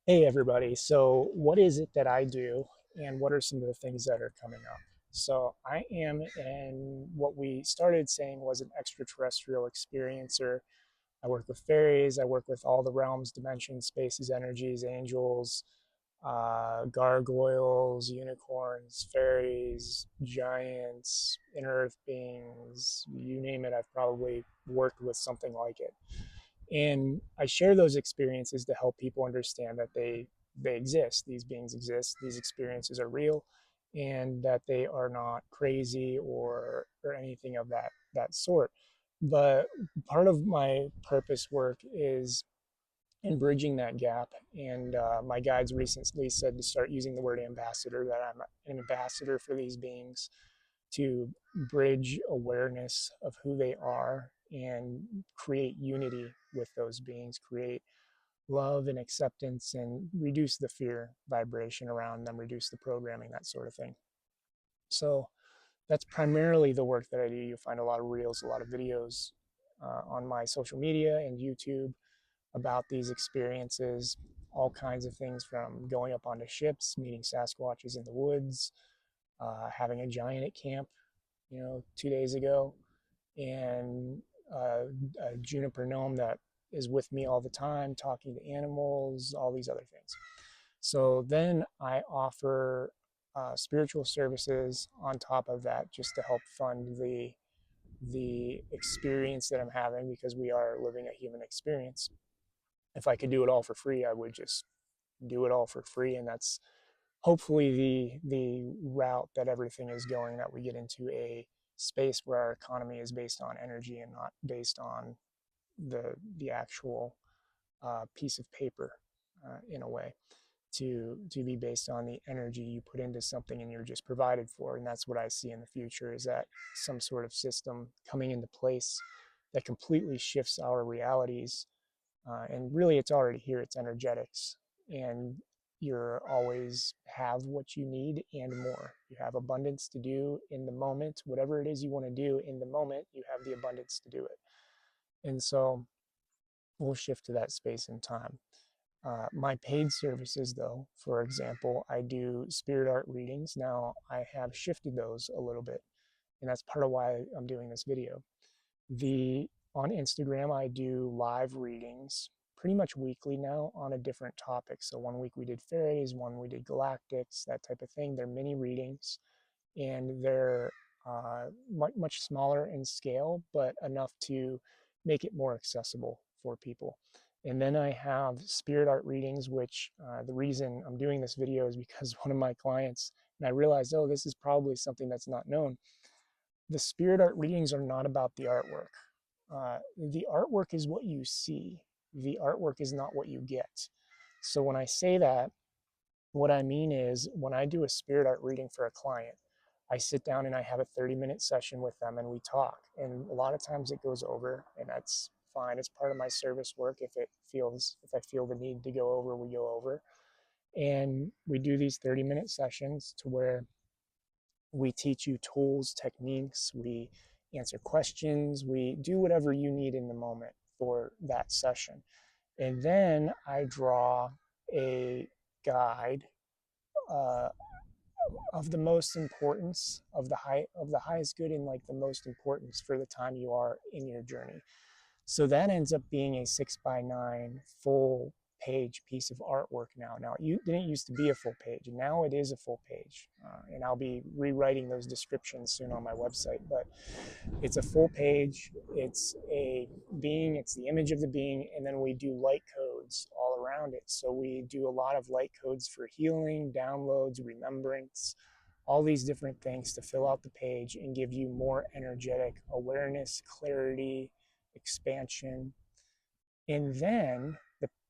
Hey everybody, so what is it that I do and what are some of the things that are coming up? So I am in what we started saying was an extraterrestrial experiencer. I work with fairies, I work with all the realms, dimensions, spaces, energies, angels, gargoyles, unicorns, fairies, giants, inner earth beings, you name it, I've probably worked with something like it. And I share those experiences to help people understand that they exist. These beings exist. These experiences are real, and that they are not crazy or anything of that sort. But part of my purpose work is in bridging that gap. And my guides recently said to start using the word ambassador. That I'm an ambassador for these beings to bridge awareness of who they are and create unity with those beings, create love and acceptance, and reduce the fear vibration around them, reduce the programming, that sort of thing. So that's primarily the work that I do. You'll find a lot of reels, a lot of videos on my social media and YouTube about these experiences, all kinds of things from going up onto ships, meeting Sasquatches in the woods, having a giant at camp 2 days ago, and a juniper gnome that is with me all the time, talking to animals, all these other things. So then I offer spiritual services on top of that, just to help fund the experience that I'm having, because we are living a human experience. If I could do it all for free, I would just do it all for free, and that's hopefully the route that everything is going, that we get into a space where our economy is based on energy and not based on the actual piece of paper, in a way, to be based on the energy you put into something and you're just provided for. And that's what I see in the future, is that some sort of system coming into place that completely shifts our realities. And really, it's already here. It's energetics, and you always have what you need and more. You have abundance to do in the moment. Whatever it is you want to do in the moment, you have the abundance to do it. And so we'll shift to that space and time. My paid services, though, for example, I do spirit art readings. Now, I have shifted those a little bit, and that's part of why I'm doing this video. The On Instagram, I do live readings pretty much weekly now on a different topic. So one week we did fairies, one we did galactics, that type of thing. They're mini readings, and they're much smaller in scale, but enough to make it more accessible for people. And then I have spirit art readings, which the reason I'm doing this video is because one of my clients, and I realized, oh, this is probably something that's not known. The spirit art readings are not about the artwork. The artwork is what you see. The artwork is not what you get. So when I say that, what I mean is, when I do a spirit art reading for a client, I sit down and I have a 30-minute session with them and we talk. And a lot of times it goes over, and that's fine. It's part of my service work. If I feel the need to go over, we go over. And we do these 30-minute sessions to where we teach you tools, techniques, we answer questions, we do whatever you need in the moment for that session. And then I draw a guide uh, of the most importance, of the highest good, and like the most importance for the time you are in your journey. So that ends up being a 6x9 full page piece of artwork now. Now, it didn't used to be a full page, and now it is a full page. And I'll be rewriting those descriptions soon on my website. But it's a full page. It's a being, it's the image of the being, and then we do light codes all around it. So we do a lot of light codes for healing, downloads, remembrance, all these different things to fill out the page and give you more energetic awareness, clarity, expansion. And then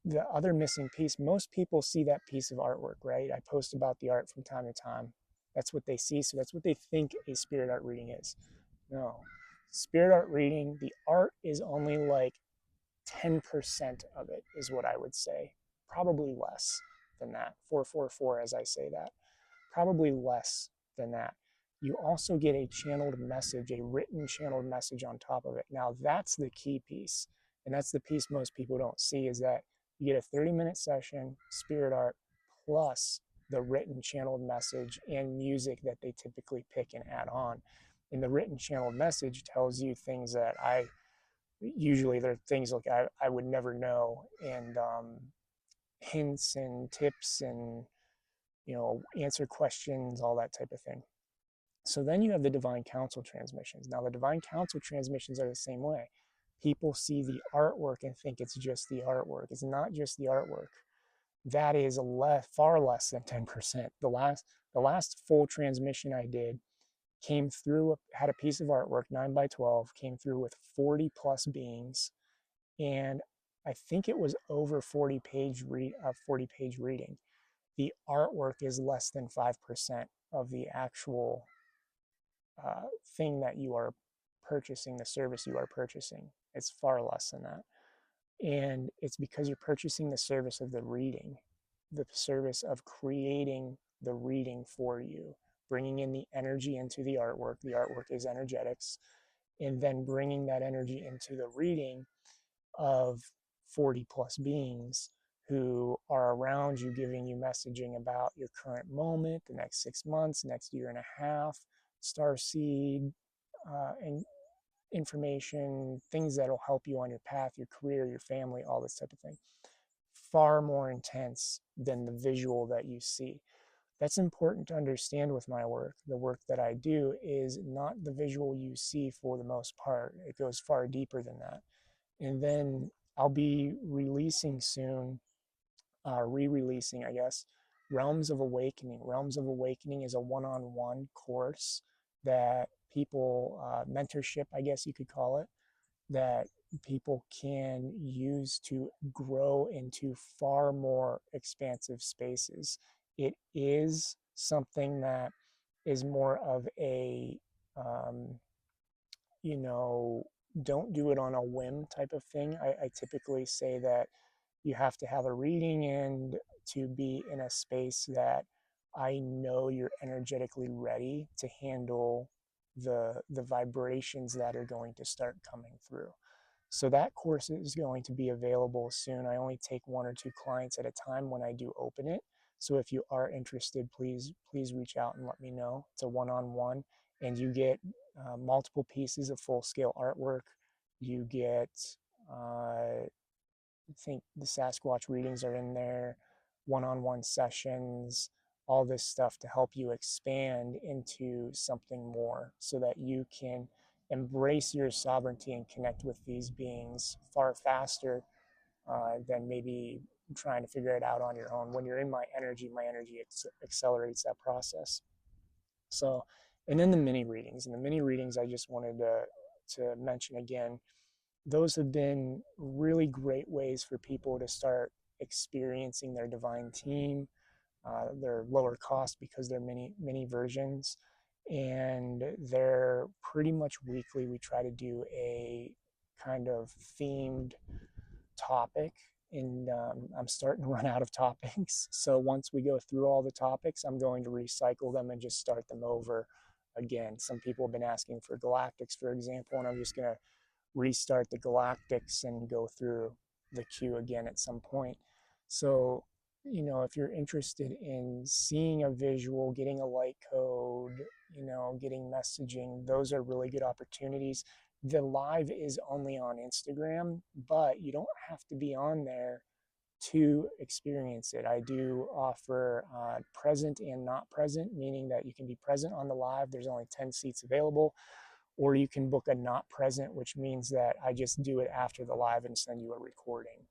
the other missing piece, most people see that piece of artwork, right? I post about the art from time to time. That's what they see. So that's what they think a spirit art reading is. No. Spirit art reading, the art is only like 10% of it, is what I would say. Probably less than that. 444 as I say that. Probably less than that. You also get a channeled message, a written channeled message on top of it. Now, that's the key piece. And that's the piece most people don't see, is that You get a 30-minute session, spirit art, plus the written channeled message and music that they typically pick and add on. And the written channeled message tells you things that I usually, they're things like I would never know, and hints and tips and, answer questions, all that type of thing. So then you have the divine council transmissions. Now, the divine council transmissions are the same way. People see the artwork and think it's just the artwork. It's not just the artwork. That is far less than 10%. The last full transmission I did came through, had a piece of artwork, 9 by 12, came through with 40 plus beings, and I think it was over 40-page reading. The artwork is less than 5% of the actual thing that you are purchasing, the service you are purchasing. It's far less than that. And it's because you're purchasing the service of the reading, the service of creating the reading for you, bringing in the energy into the artwork. The artwork is energetics, and then bringing that energy into the reading of 40 plus beings who are around you, giving you messaging about your current moment, the next 6 months, next year and a half, star seed, and information, things that'll help you on your path, your career, your family, all this type of thing. Far more intense than the visual that you see. That's important to understand with my work. The work that I do is not the visual you see for the most part. It goes far deeper than that. And then I'll be releasing soon, re-releasing, I guess, Realms of Awakening. Realms of Awakening is a one-on-one course that people, mentorship, I guess you could call it, that people can use to grow into far more expansive spaces. It is something that is more of a, um, you know, don't do it on a whim type of thing. I typically say that you have to have a reading and to be in a space that I know you're energetically ready to handle the vibrations that are going to start coming through. So that course is going to be available soon. I only take 1 or 2 clients at a time when I do open it. So if you are interested, please reach out and let me know. It's a one-on-one, and you get multiple pieces of full-scale artwork. You get, I think the Sasquatch readings are in there, one-on-one sessions, all this stuff to help you expand into something more so that you can embrace your sovereignty and connect with these beings far faster than maybe trying to figure it out on your own. When you're in my energy accelerates that process. So, and then the mini readings. And the mini readings, I just wanted to mention again, those have been really great ways for people to start experiencing their divine team. They're lower cost because they're mini versions, and they're pretty much weekly. We try to do a kind of themed topic, and I'm starting to run out of topics. So once we go through all the topics, I'm going to recycle them and just start them over again. Some people have been asking for galactics, for example, and I'm just going to restart the galactics and go through the queue again at some point. So, if you're interested in seeing a visual, getting a light code, getting messaging, those are really good opportunities. The live is only on Instagram, but you don't have to be on there to experience it. I do offer present and not present, meaning that you can be present on the live. There's only 10 seats available, or you can book a not present, which means that I just do it after the live and send you a recording.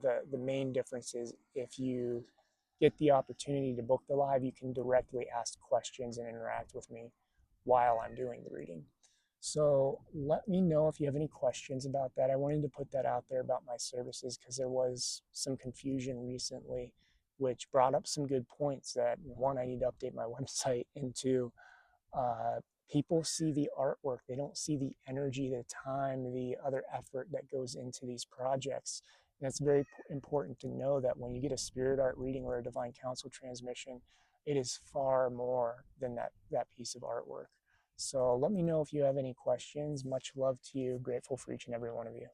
The main difference is if you get the opportunity to book the live, you can directly ask questions and interact with me while I'm doing the reading. So let me know if you have any questions about that. I wanted to put that out there about my services because there was some confusion recently, which brought up some good points that, one, I need to update my website, and two, people see the artwork. They don't see the energy, the time, the other effort that goes into these projects. And it's very important to know that when you get a spirit art reading or a divine council transmission, it is far more than that piece of artwork. So let me know if you have any questions. Much love to you. Grateful for each and every one of you.